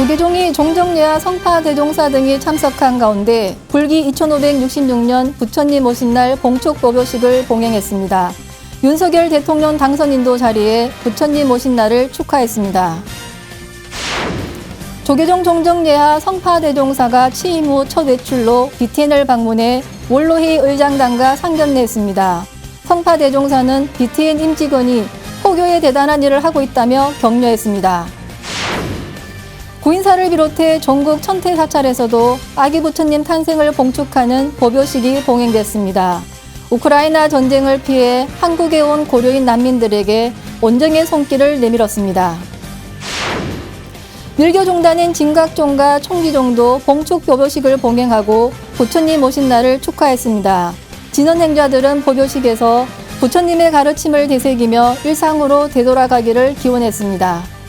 조계종이 종정예와 성파대종사 등이 참석한 가운데 불기 2566년 부처님 오신 날 봉축법요식을 봉행했습니다. 윤석열 대통령 당선인도 자리에 부처님 오신 날을 축하했습니다. 조계종 종정예와 성파대종사가 취임 후 첫 외출로 BTN을 방문해 원로희 의장단과 상견례했습니다. 성파대종사는 BTN 임직원이 포교에 대단한 일을 하고 있다며 격려했습니다. 구인사를 비롯해 전국 천태사찰에서도 아기 부처님 탄생을 봉축하는 법요식이 봉행됐습니다. 우크라이나 전쟁을 피해 한국에 온 고려인 난민들에게 온정의 손길을 내밀었습니다. 밀교종단인 진각종과 총기종도 봉축 법요식을 봉행하고 부처님 오신 날을 축하했습니다. 진언행자들은 법요식에서 부처님의 가르침을 되새기며 일상으로 되돌아가기를 기원했습니다.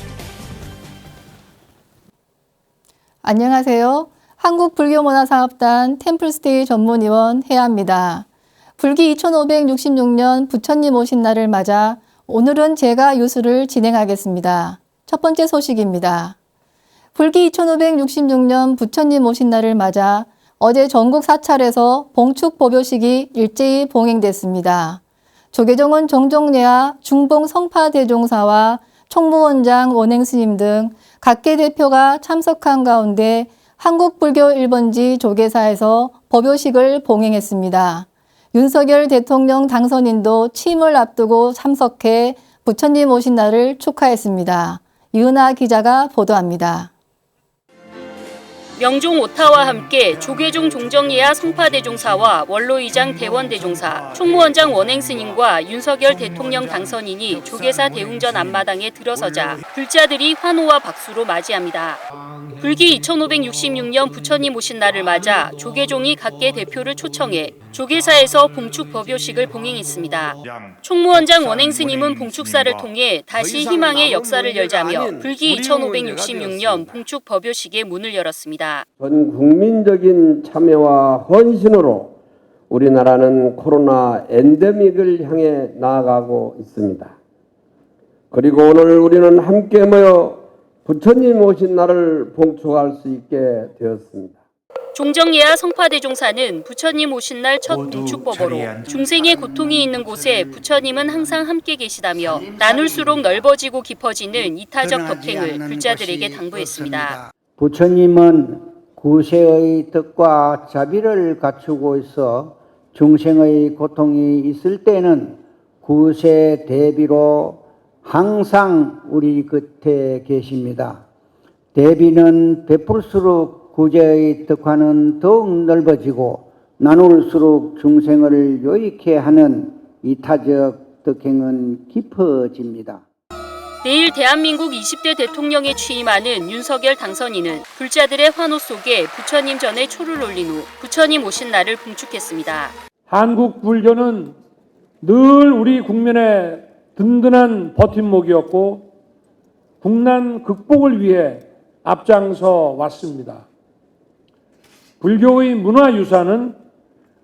안녕하세요. 한국불교문화사업단 템플스테이 전문위원 혜아입니다. 불기 2566년 부처님 오신 날을 맞아 오늘은 제가 유수를 진행하겠습니다. 첫 번째 소식입니다. 불기 2566년 부처님 오신 날을 맞아 어제 전국 사찰에서 봉축 법요식이 일제히 봉행됐습니다. 조계종은 종정예와 중봉 성파대종사와 총무원장 원행스님 등 각계 대표가 참석한 가운데 한국불교 1번지 조계사에서 법요식을 봉행했습니다. 윤석열 대통령 당선인도 취임을 앞두고 참석해 부처님 오신 날을 축하했습니다. 이은하 기자가 보도합니다. 명종 오타와 함께 조계종 종정예와 성파대종사와 원로의장 대원대종사, 총무원장 원행스님과 윤석열 대통령 당선인이 조계사 대웅전 앞마당에 들어서자 불자들이 환호와 박수로 맞이합니다. 불기 2566년 부처님 오신 날을 맞아 조계종이 각계 대표를 초청해 조계사에서 봉축 법요식을 봉행했습니다. 총무원장 원행스님은 봉축사를 통해 다시 희망의 역사를 열자며 불기 2566년 봉축 법요식의 문을 열었습니다. 전 국민적인 참여와 헌신으로 우리나라는 코로나 엔데믹을 향해 나아가고 있습니다. 그리고 오늘 우리는 함께 모여 부처님 오신 날을 봉축할 수 있게 되었습니다. 종정예와 성파대종사는 부처님 오신 날 첫 봉축법어로 중생의 고통이 있는 곳에 부처님은 항상 함께 계시다며 나눌수록 넓어지고 깊어지는 이타적 덕행을 불자들에게 당부했습니다. 부처님은 구세의 덕과 자비를 갖추고 있어 중생의 고통이 있을 때는 구세 대비로 항상 우리 곁에 계십니다. 대비는 베풀수록 구제의 덕화는 더욱 넓어지고 나눌수록 중생을 요익해 하는 이타적 덕행은 깊어집니다. 내일 대한민국 20대 대통령에 취임하는 윤석열 당선인은 불자들의 환호 속에 부처님 전에 초를 올린 후 부처님 오신 날을 봉축했습니다. 한국 불교는 늘 우리 국민의 든든한 버팀목이었고 국난 극복을 위해 앞장서 왔습니다. 불교의 문화유산은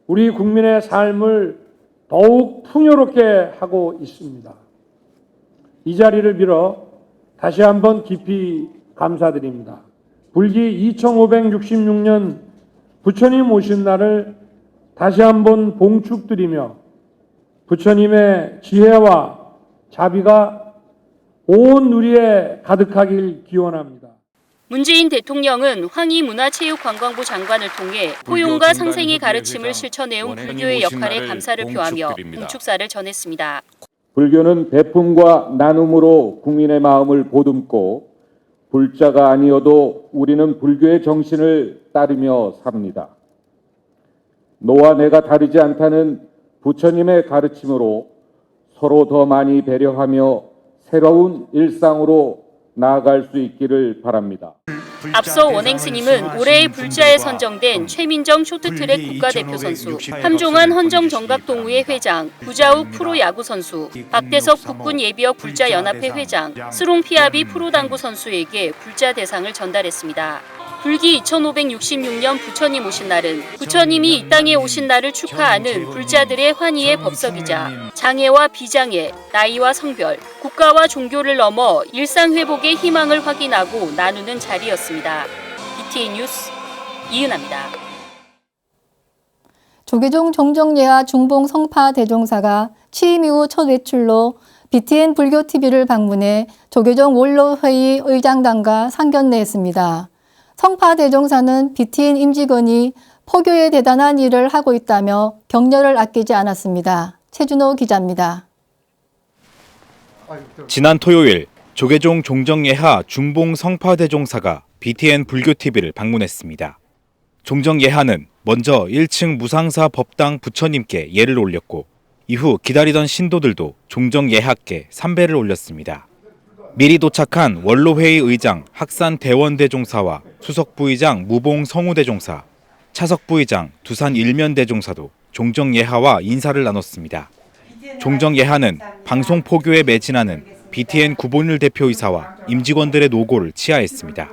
우리 국민의 삶을 더욱 풍요롭게 하고 있습니다. 이 자리를 빌어 다시 한번 깊이 감사드립니다. 불기 2566년 부처님 오신 날을 다시 한번 봉축드리며 부처님의 지혜와 자비가 온 누리에 가득하길 기원합니다. 문재인 대통령은 황희문화체육관광부 장관을 통해 포용과 상생의 가르침을 실천해온 불교의 역할에 감사를 표하며 봉축사를 전했습니다. 불교는 배품과 나눔으로 국민의 마음을 보듬고 불자가 아니어도 우리는 불교의 정신을 따르며 삽니다. 너와 내가 다르지 않다는 부처님의 가르침으로 서로 더 많이 배려하며 새로운 일상으로 나아갈 수 있기를 바랍니다. 앞서 원행스님은 올해의 불자에 선정된 최민정 쇼트트랙 국가대표 선수, 함종환 헌정정각동호회 회장, 구자욱 프로야구 선수, 박대석 국군 예비역 불자연합회 회장, 스롱피아비 프로당구 선수에게 불자 대상을 전달했습니다. 불기 2566년 부처님 오신 날은 부처님이 이 땅에 오신 날을 축하하는 불자들의 환희의 법석이자 장애와 비장애, 나이와 성별, 국가와 종교를 넘어 일상회복의 희망을 확인하고 나누는 자리였습니다. BTN 뉴스 이은하입니다. 조계종 종정예하 중봉 성파 대종사가 취임 이후 첫 외출로 BTN 불교TV를 방문해 조계종 원로회의 의장단과 상견례했습니다. 성파 대종사는 BTN 임직원이 포교에 대단한 일을 하고 있다며 격려를 아끼지 않았습니다. 최준호 기자입니다. 지난 토요일 조계종 종정예하 중봉 성파 대종사가 BTN 불교TV를 방문했습니다. 종정예하는 먼저 1층 무상사 법당 부처님께 예를 올렸고 이후 기다리던 신도들도 종정예하께 삼배를 올렸습니다. 미리 도착한 원로회의 의장 학산 대원대종사와 수석부의장 무봉 성우대종사, 차석부의장 두산 일면대종사도 종정예하와 인사를 나눴습니다. 종정예하는 방송포교에 매진하는 BTN 구본일 대표이사와 임직원들의 노고를 치하했습니다.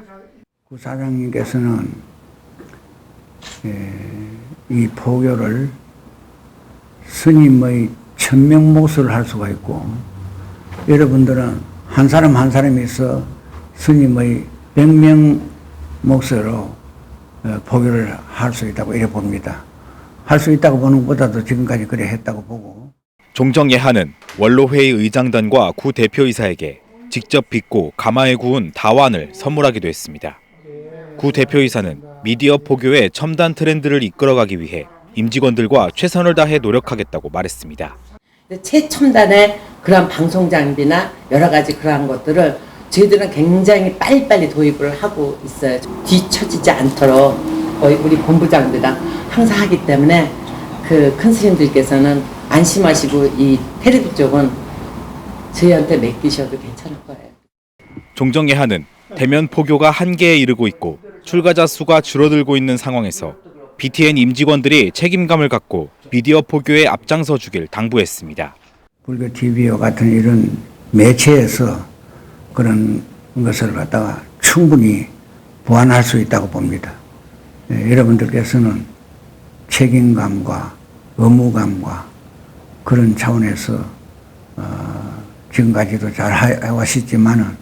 사장님께서는 이 포교를 스님의 천명 몫을 할 수가 있고 여러분들은 한 사람 한 사람이 있어 스님의 100명 몫으로 포교를 할 수 있다고 이래 봅니다. 할 수 있다고 보는 것보다도 지금까지 그래 했다고 보고. 종정예하는 원로회의 의장단과 구 대표이사에게 직접 빚고 가마에 구운 다완을 선물하기도 했습니다. 구 대표이사는 미디어 포교의 첨단 트렌드를 이끌어가기 위해 임직원들과 최선을 다해 노력하겠다고 말했습니다. 최첨단의 그런 방송 장비나 여러 가지 그러한 것들을 저희들은 굉장히 빨리빨리 도입을 하고 있어요. 뒤처지지 않도록 거의 우리 본부장들이랑 항상 하기 때문에 그 큰 스님들께서는 안심하시고 이 텔레비 쪽은 저희한테 맡기셔도 괜찮을 거예요. 종정예하는 대면 포교가 한계에 이르고 있고 출가자 수가 줄어들고 있는 상황에서 BTN 임직원들이 책임감을 갖고 미디어 포교에 앞장서 주길 당부했습니다. 불교 TV와 같은 이런 매체에서 그런 것을 갖다가 충분히 보완할 수 있다고 봅니다. 여러분들께서는 책임감과 의무감과 그런 차원에서 지금까지도 잘 해왔었지만은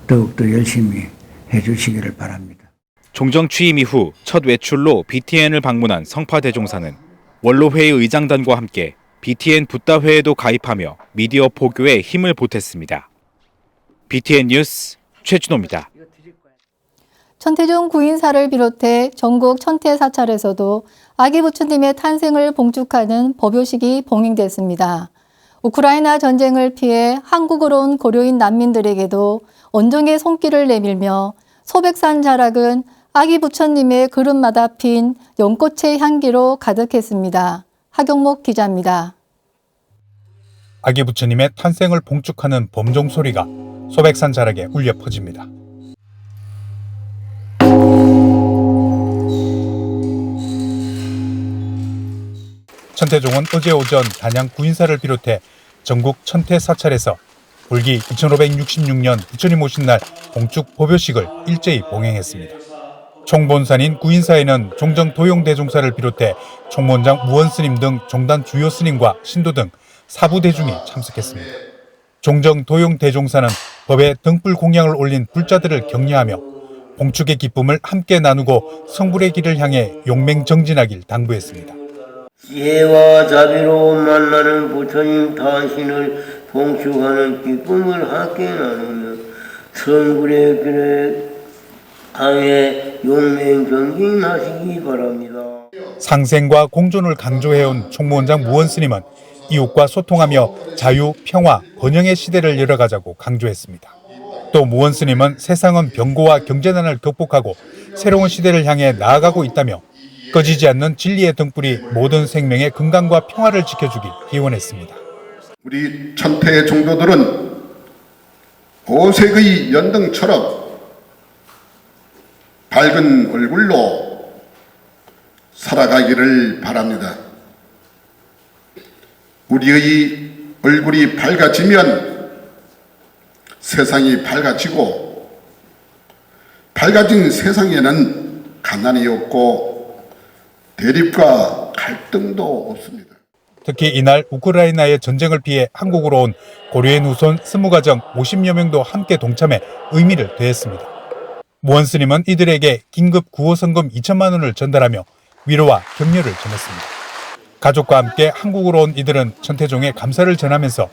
더욱더 열심히 해주시기를 바랍니다. 종정 취임 이후 첫 외출로 BTN을 방문한 성파 대종사는 원로회의 의장단과 함께 BTN 붓다회에도 가입하며 미디어 포교에 힘을 보탰습니다. BTN 뉴스 최준호입니다. 천태종 구인사를 비롯해 전국 천태사찰에서도 아기 부처님의 탄생을 봉축하는 법요식이 봉행됐습니다. 우크라이나 전쟁을 피해 한국으로 온 고려인 난민들에게도 언정의 손길을 내밀며 소백산 자락은 아기 부처님의 그릇마다 핀 연꽃의 향기로 가득했습니다. 하경목 기자입니다. 아기 부처님의 탄생을 봉축하는 범종 소리가 소백산 자락에 울려 퍼집니다. 천태종은 어제 오전 단양 구인사를 비롯해 전국 천태사찰에서 불기 2566년 부처님 오신 날 봉축 법요식을 일제히 봉행했습니다. 총본산인 구인사에는 종정 도용대종사를 비롯해 총무원장 무원스님 등 종단 주요 스님과 신도 등 사부대중이 참석했습니다. 종정 도용대종사는 법에 등불 공양을 올린 불자들을 격려하며 봉축의 기쁨을 함께 나누고 성불의 길을 향해 용맹정진하길 당부했습니다. 지혜와 자비로 만나는 부처님 탄신을 봉축하는 기쁨을 함께 나누며 성불의 길에 향해 용맹정진하시기 바랍니다. 상생과 공존을 강조해온 총무원장 무원스님은 이웃과 소통하며 자유, 평화, 번영의 시대를 열어가자고 강조했습니다. 또 무원스님은 세상은 병고와 경제난을 극복하고 새로운 시대를 향해 나아가고 있다며 꺼지지 않는 진리의 등불이 모든 생명의 건강과 평화를 지켜주길 기원했습니다. 우리 천태의 종도들은 오색의 연등처럼 밝은 얼굴로 살아가기를 바랍니다. 우리의 얼굴이 밝아지면 세상이 밝아지고 밝아진 세상에는 가난이 없고 대립과 갈등도 없습니다. 특히 이날 우크라이나의 전쟁을 피해 한국으로 온 고려인 후손 20가정 50여 명도 함께 동참해 의미를 더했습니다. 무원 스님은 이들에게 긴급 구호성금 2천만 원을 전달하며 위로와 격려를 전했습니다. 가족과 함께 한국으로 온 이들은 천태종에 감사를 전하면서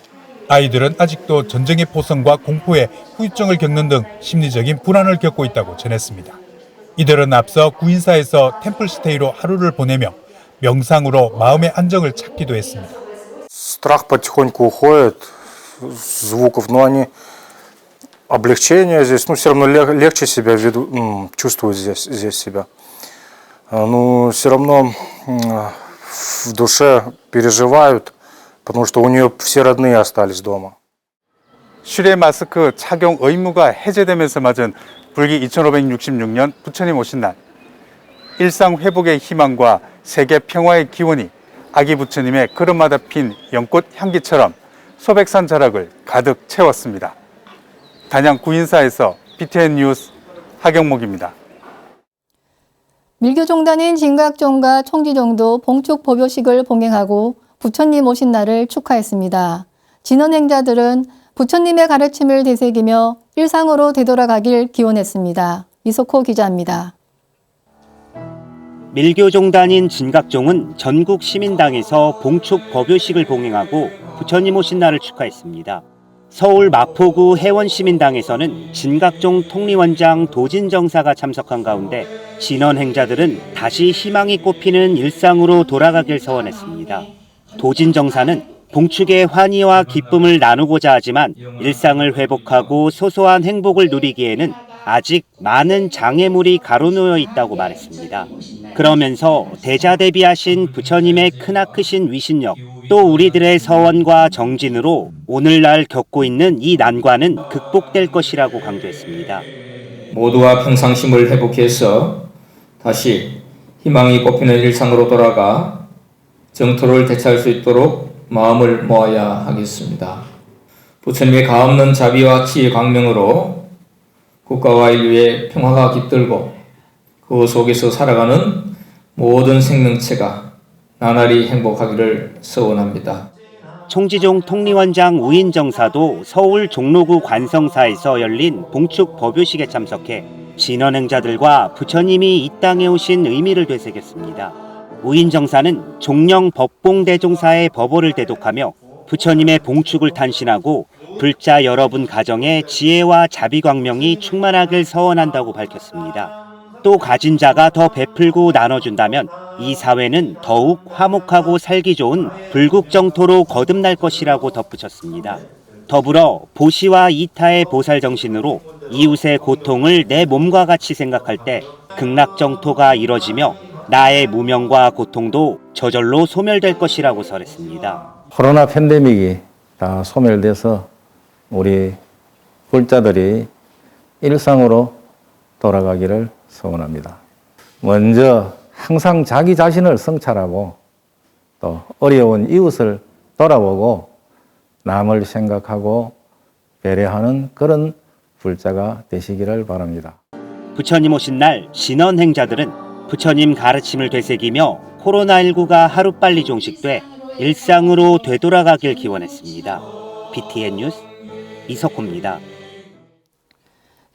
아이들은 아직도 전쟁의 포성과 공포에 후유증을 겪는 등 심리적인 불안을 겪고 있다고 전했습니다. 이들은 앞서 구인사에서 템플스테이로 하루를 보내며 명상으로 마음의 안정을 찾기도 했습니다. Страх потихоньку уходит, звуков, но они облегчение здесь, все равно легче себя чувствуют здесь себя. Но все равно в душе переживают, потому что у нее все родные остались дома. 실외 마스크 착용 의무가 해제되면서 맞은 불기 2566년 부처님 오신 날. 일상 회복의 희망과 세계 평화의 기원이 아기 부처님의 걸음마다 핀 연꽃 향기처럼 소백산 자락을 가득 채웠습니다. 단양 구인사에서 BTN 뉴스 하경목입니다. 밀교종단인 진각종과 총지종도 봉축 법요식을 봉행하고 부처님 오신 날을 축하했습니다. 진언행자들은 부처님의 가르침을 되새기며 일상으로 되돌아가길 기원했습니다. 이석호 기자입니다. 밀교종단인 진각종은 전국 시민당에서 봉축 법요식을 봉행하고 부처님 오신 날을 축하했습니다. 서울 마포구 해원시민당에서는 진각종 통리원장 도진정사가 참석한 가운데 진언행자들은 다시 희망이 꽃피는 일상으로 돌아가길 서원했습니다. 도진정사는 봉축의 환희와 기쁨을 나누고자 하지만 일상을 회복하고 소소한 행복을 누리기에는 아직 많은 장애물이 가로놓여 있다고 말했습니다. 그러면서 대자대비하신 부처님의 크나크신 위신력, 또 우리들의 서원과 정진으로 오늘날 겪고 있는 이 난관은 극복될 것이라고 강조했습니다. 모두가 평상심을 회복해서 다시 희망이 꽃피는 일상으로 돌아가 정토를 되찾을 수 있도록 마음을 모아야 하겠습니다. 부처님의 가없는 자비와 치의 광명으로 국가와 인류의 평화가 깃들고 그 속에서 살아가는 모든 생명체가 나날이 행복하기를 소원합니다. 총지종 통리원장 우인정사도 서울 종로구 관성사에서 열린 봉축 법요식에 참석해 진언행자들과 부처님이 이 땅에 오신 의미를 되새겼습니다. 우인정사는 종령 법봉대종사의 법오를 대독하며 부처님의 봉축을 탄신하고 불자 여러분 가정에 지혜와 자비광명이 충만하길 서원한다고 밝혔습니다. 또 가진 자가 더 베풀고 나눠준다면 이 사회는 더욱 화목하고 살기 좋은 불국정토로 거듭날 것이라고 덧붙였습니다. 더불어 보시와 이타의 보살정신으로 이웃의 고통을 내 몸과 같이 생각할 때 극락정토가 이뤄지며 나의 무명과 고통도 저절로 소멸될 것이라고 설했습니다. 코로나 팬데믹이 다 소멸돼서 우리 불자들이 일상으로 돌아가기를 소원합니다. 먼저 항상 자기 자신을 성찰하고 또 어려운 이웃을 돌아보고 남을 생각하고 배려하는 그런 불자가 되시기를 바랍니다. 부처님 오신 날 진언행자들은 부처님 가르침을 되새기며 코로나19가 하루빨리 종식돼 일상으로 되돌아가길 기원했습니다. BTN 뉴스 이석호입니다.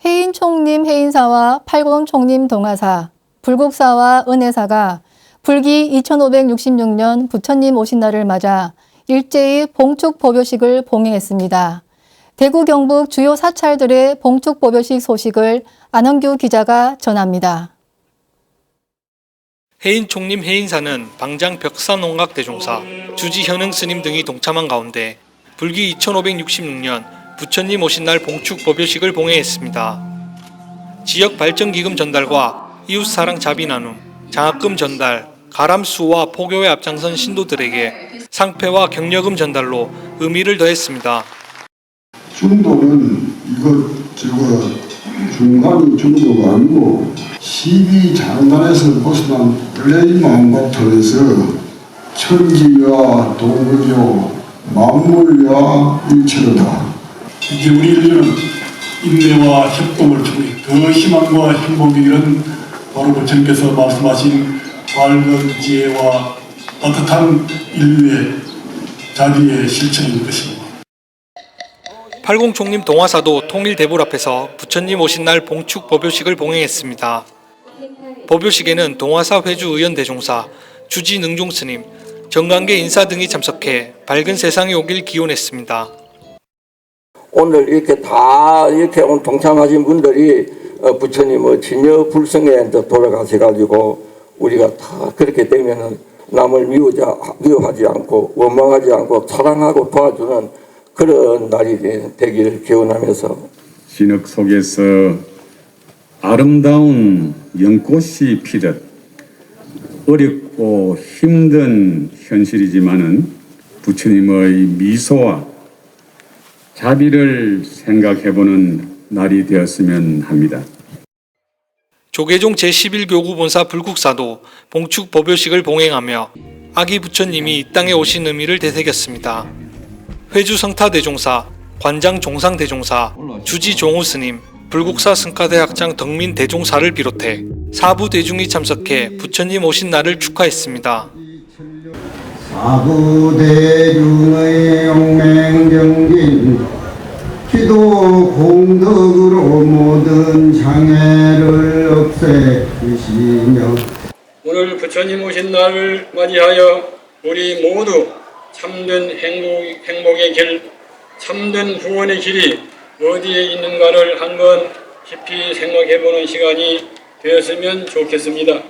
해인총림 해인사와 팔공총림 동화사, 불국사와 은혜사가 불기 2566년 부처님 오신 날을 맞아 일제히 봉축 법요식을 봉행했습니다. 대구 경북 주요 사찰들의 봉축 법요식 소식을 안원규 기자가 전합니다. 해인총림 해인사는 방장 벽사농각대종사, 주지현흥 스님 등이 동참한 가운데 불기 2566년 부처님 오신 날 봉축 법요식을 봉행했습니다. 지역 발전기금 전달과 이웃사랑 자비 나눔, 장학금 전달, 가람수와 포교에 앞장선 신도들에게 상패와 격려금 전달로 의미를 더했습니다. 중도는 저거 중간이 중도가 아니고 시비 장단에서 벗어난 원래의 마음과 통해서 천지와 도구요 만물과 일체로다. 이제 우리 인류는 인내와 협동을 통해 더 희망과 행복이 이런 바로 부처님께서 말씀하신 밝은 지혜와 따뜻한 인류의 자비의 실천인 것입니다. 팔공총림 동화사도 통일대불 앞에서 부처님 오신 날 봉축 법요식을 봉행했습니다. 법요식에는 동화사 회주 의원대종사, 주지 능종 스님, 정관계 인사 등이 참석해 밝은 세상이 오길 기원했습니다. 오늘 이렇게 다 이렇게 동참하신 분들이 부처님의 진여 불성에 돌아가셔가지고 우리가 다 그렇게 되면은 남을 미워하지 않고 원망하지 않고 사랑하고 도와주는 그런 날이 되기를 기원하면서 진흙 속에서 아름다운 연꽃이 피듯 어렵고 힘든 현실이지만은 부처님의 미소와 자비를 생각해보는 날이 되었으면 합니다. 조계종 제11교구 본사 불국사도 봉축 법요식을 봉행하며 아기 부처님이 이 땅에 오신 의미를 되새겼습니다. 회주 성타대종사, 관장 종상대종사, 주지 종우 스님, 불국사 승가대학장 덕민 대종사를 비롯해 사부 대중이 참석해 부처님 오신 날을 축하했습니다. 사부 대중의 용맹정진 기도 공덕으로 모든 장애를 없애주시며 오늘 부처님 오신 날을 맞이하여 우리 모두 참된 행복의 길, 참된 구원의 길이 어디에 있는가를 한번 깊이 생각해보는 시간이 되었으면 좋겠습니다.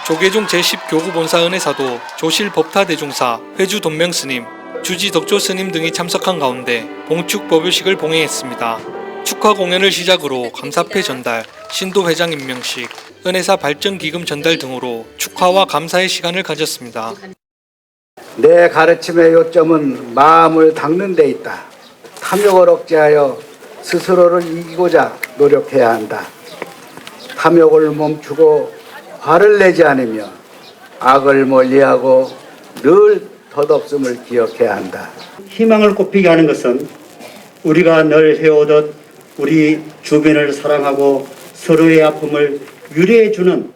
조계종 제10교구 본사 은혜사도 조실 법타대종사, 회주 돈명스님, 주지 덕조 스님 등이 참석한 가운데 봉축 법요식을 봉행했습니다. 축하 공연을 시작으로 감사패 전달, 신도 회장 임명식, 은혜사 발전기금 전달 등으로 축하와 감사의 시간을 가졌습니다. 내 가르침의 요점은 마음을 닦는 데 있다. 탐욕을 억제하여 스스로를 이기고자 노력해야 한다. 탐욕을 멈추고 화를 내지 않으며 악을 멀리하고 늘 덧없음을 기억해야 한다. 희망을 꽃피게 하는 것은 우리가 늘 해오듯 우리 주변을 사랑하고 서로의 아픔을 유래해주는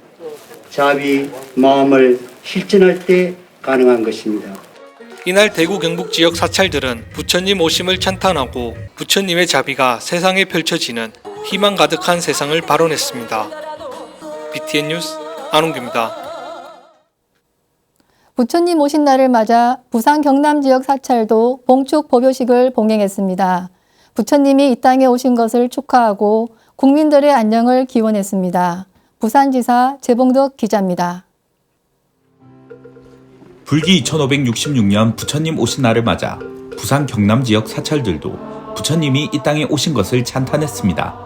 자비 마음을 실천할 때 가능한 것입니다. 이날 대구 경북 지역 사찰들은 부처님 오심을 찬탄하고 부처님의 자비가 세상에 펼쳐지는 희망 가득한 세상을 발언했습니다. BTN 뉴스 안홍규입니다. 부처님 오신 날을 맞아 부산 경남 지역 사찰도 봉축 법요식을 봉행했습니다. 부처님이 이 땅에 오신 것을 축하하고 국민들의 안녕을 기원했습니다. 부산지사 재봉덕 기자입니다. 불기 2566년 부처님 오신 날을 맞아 부산 경남 지역 사찰들도 부처님이 이 땅에 오신 것을 찬탄했습니다.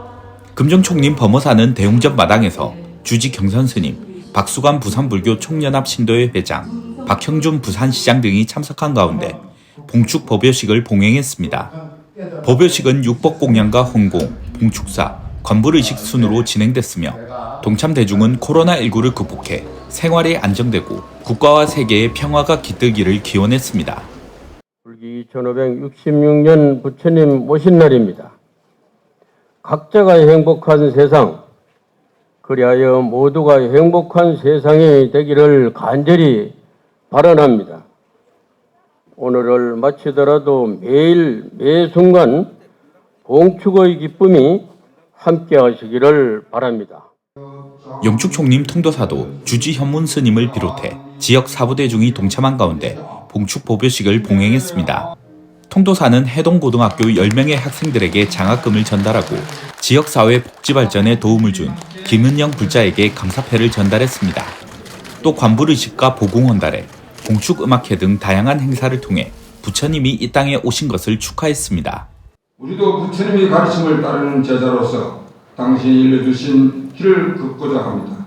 금정총림 범어사는 대웅전 마당에서 주지 경선스님, 박수관 부산불교 총연합 신도회 회장, 박형준 부산시장 등이 참석한 가운데 봉축 법요식을 봉행했습니다. 법요식은 육법공양과 혼공, 봉축사, 관불의식 순으로 진행됐으며 동참 대중은 코로나19를 극복해 생활이 안정되고 국가와 세계의 평화가 깃들기를 기원했습니다. 불기 2566년 부처님 오신 날입니다. 각자가 행복한 세상, 그리하여 모두가 행복한 세상이 되기를 간절히 발언합니다. 오늘을 마치더라도 매일 매 순간 봉축의 기쁨이 함께 하시기를 바랍니다. 영축총림 통도사도 주지 현문 스님을 비롯해 지역 사부대중이 동참한 가운데 봉축 법요식을 봉행했습니다. 통도사는 해동고등학교 10명의 학생들에게 장학금을 전달하고 지역사회 복지 발전에 도움을 준 김은영 불자에게 감사패를 전달했습니다. 또 관불의식과 보궁헌달에 봉축음악회 등 다양한 행사를 통해 부처님이 이 땅에 오신 것을 축하했습니다. 우리도 부처님의 가르침을 따르는 제자로서 당신이 일러주신 길을 걷고자 합니다.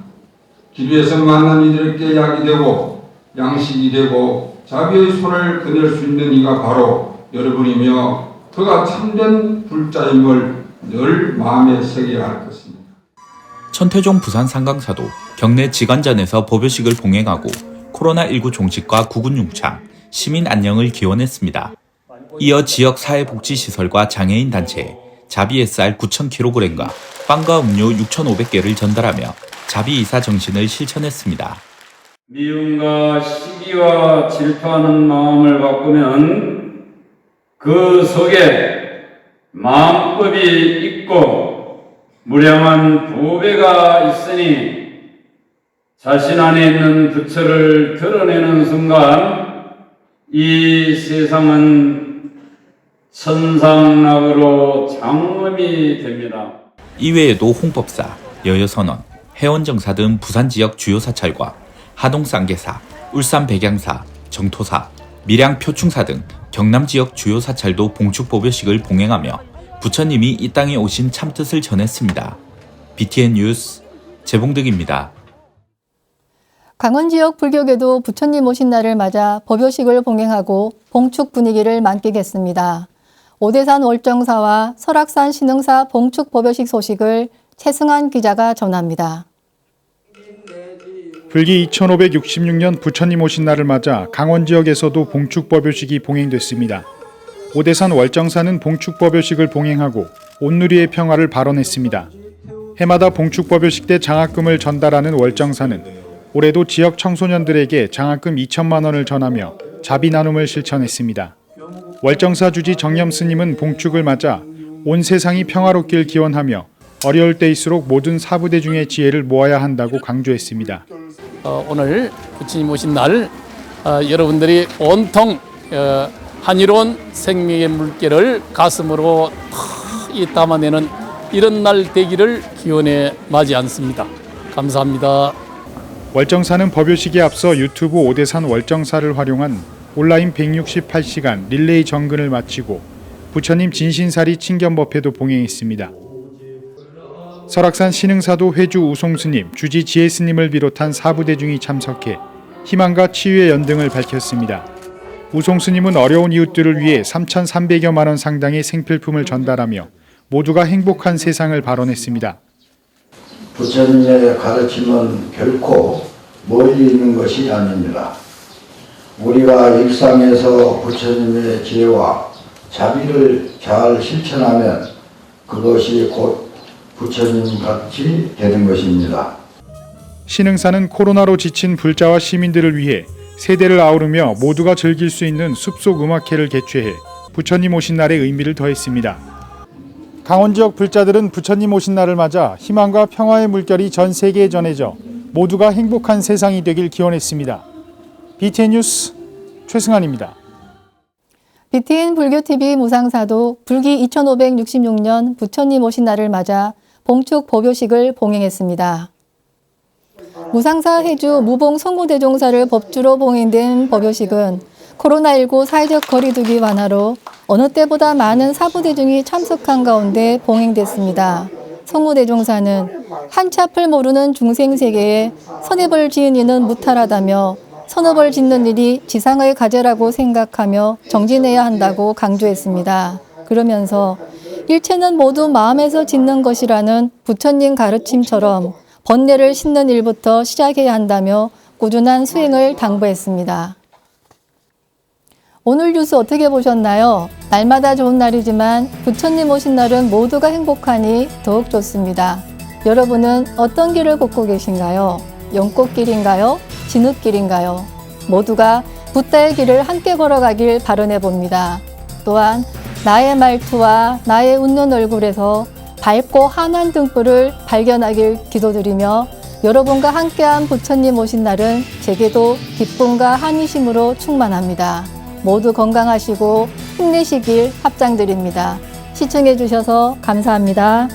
길 위에서 만난 이들에게 약이 되고 양식이 되고 자비의 손을 거낼 수 있는 이가 바로 여러분이며 그가 참된 불자임을 늘 마음에 새겨야 할 것입니다. 천태종 부산 상강사도 경내 지관전에서 법요식을 봉행하고 코로나19 종식과 구군 융창, 시민 안녕을 기원했습니다. 이어 지역 사회복지시설과 장애인 단체에 자비 햇살 9,000kg과 빵과 음료 6,500개를 전달하며 자비이사 정신을 실천했습니다. 미움과 시기와 질투하는 마음을 바꾸면 그 속에 마음법이 있고 무량한 보배가 있으니 자신 안에 있는 부처를 드러내는 순간 이 세상은 천상락으로 장엄이 됩니다. 이외에도 홍법사, 여여선원, 해원정사 등 부산 지역 주요 사찰과 하동 쌍계사, 울산 백양사, 정토사, 밀양 표충사 등 경남 지역 주요 사찰도 봉축법요식을 봉행하며 부처님이 이 땅에 오신 참뜻을 전했습니다. BTN 뉴스 재봉득입니다. 강원 지역 불교계도 부처님 오신 날을 맞아 법요식을 봉행하고 봉축 분위기를 만끽했습니다. 오대산 월정사와 설악산 신흥사 봉축 법요식 소식을 최승환 기자가 전합니다. 불기 2566년 부처님 오신 날을 맞아 강원 지역에서도 봉축법요식이 봉행됐습니다. 오대산 월정사는 봉축법요식을 봉행하고 온누리의 평화를 발언했습니다. 해마다 봉축법요식 때 장학금을 전달하는 월정사는 올해도 지역 청소년들에게 장학금 2천만 원을 전하며 자비 나눔을 실천했습니다. 월정사 주지 정념 스님은 봉축을 맞아 온 세상이 평화롭길 기원하며 어려울 때일수록 모든 사부대중의 지혜를 모아야 한다고 강조했습니다. 오늘 부처님 오신 날 여러분들이 온통 한의로운 생명의 물결을 가슴으로 담아내는 이런 날 되기를 기원해 마지 않습니다. 감사합니다. 월정사는 법요식에 앞서 유튜브 오대산 월정사를 활용한 온라인 168시간 릴레이 정근을 마치고 부처님 진신사리 친견법회도 봉행했습니다. 설악산 신흥사도 회주 우송스님, 주지 지혜스님을 비롯한 사부대중이 참석해 희망과 치유의 연등을 밝혔습니다. 우송스님은 어려운 이웃들을 위해 3,300여만 원 상당의 생필품을 전달하며 모두가 행복한 세상을 발언했습니다. 부처님의 가르침은 결코 멀리 있는 것이 아닙니다. 우리가 일상에서 부처님의 지혜와 자비를 잘 실천하면 그것이 곧 부처님 같이 되는 것입니다. 신흥사는 코로나로 지친 불자와 시민들을 위해 세대를 아우르며 모두가 즐길 수 있는 숲속 음악회를 개최해 부처님 오신 날의 의미를 더했습니다. 강원 지역 불자들은 부처님 오신 날을 맞아 희망과 평화의 물결이 전 세계에 전해져 모두가 행복한 세상이 되길 기원했습니다. BTN 뉴스 최승환입니다. BTN 불교TV 무상사도 불기 2566년 부처님 오신 날을 맞아 봉축 법요식을 봉행했습니다. 무상사 해주 무봉 성모대종사를 법주로 봉행된 법요식은 코로나19 사회적 거리두기 완화로 어느 때보다 많은 사부대중이 참석한 가운데 봉행됐습니다. 성모대종사는 한치 앞을 모르는 중생세계에 선업을 지은 이는 무탈하다며 선업을 짓는 일이 지상의 과제라고 생각하며 정진해야 한다고 강조했습니다. 그러면서 일체는 모두 마음에서 짓는 것이라는 부처님 가르침처럼 번뇌를 씻는 일부터 시작해야 한다며 꾸준한 수행을 당부했습니다. 오늘 뉴스 어떻게 보셨나요? 날마다 좋은 날이지만 부처님 오신 날은 모두가 행복하니 더욱 좋습니다. 여러분은 어떤 길을 걷고 계신가요? 연꽃길인가요? 진흙길인가요? 모두가 붓다의 길을 함께 걸어가길 바라해 봅니다. 또한 나의 말투와 나의 웃는 얼굴에서 밝고 환한 등불을 발견하길 기도드리며 여러분과 함께한 부처님 오신 날은 제게도 기쁨과 한이심으로 충만합니다. 모두 건강하시고 힘내시길 합장드립니다. 시청해 주셔서 감사합니다.